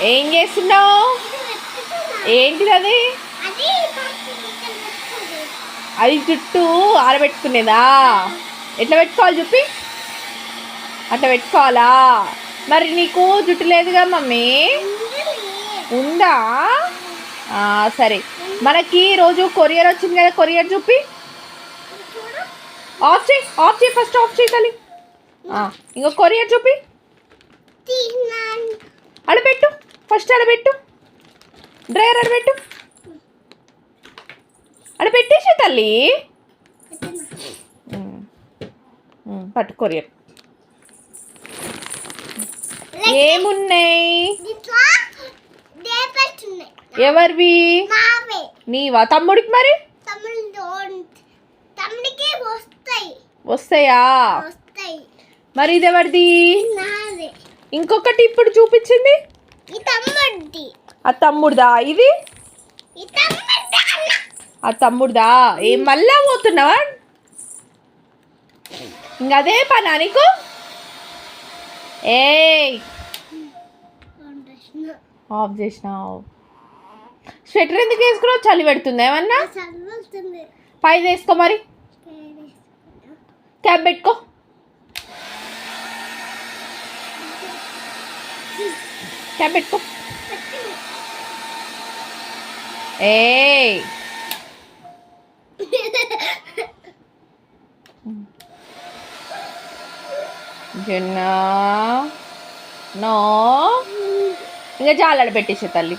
ఏం చేస్తున్నావు? ఏంటిది అది? అది జుట్టు ఆరబెట్టుకునేదా? ఎట్లా పెట్టుకోవాలి చూపి. అట్లా పెట్టుకోవాలా? మరి నీకు జుట్టు లేదుగా మమ్మీ? ఉందా? సరే, మనకి రోజు కొరియర్ వచ్చింది కదా, కొరియర్ చూపి. ఆఫ్ చేయి ఫస్ట్, ఆఫ్ చేయి తల్లి. ఇంకో కొరియర్ చూపి. అడబెట్టు ఫస్ట్, అడబెట్టు. డ్రైయర్ అడబెట్టు. అడబెట్టేసే తల్లి. పట్టు కొరియర్. ఏమున్నాయి? ఎవరివి? నీవా? తమ్ముడికి మరి వస్తాయా? మరి ఇది ఎవరిది? ఇంకొకటి ఇప్పుడు చూపించింది ఆ తమ్ముడుదా? ఇది ఆ తమ్ముడుదా? ఏం మళ్ళా పోతున్నావా? ఇంకదే పనా నీకు? ఆఫ్ చేసినావు. స్వెటర్ ఎందుకు వేసుకున్నావు? చలి పెడుతుంది ఏమన్నా? పైన వేసుకో మరి. క్యాప్ పెట్టుకో. క్యాప్ పెట్టుకో. జున్నా నో, ఇంకా జాలడ పెట్టేసే తల్లి.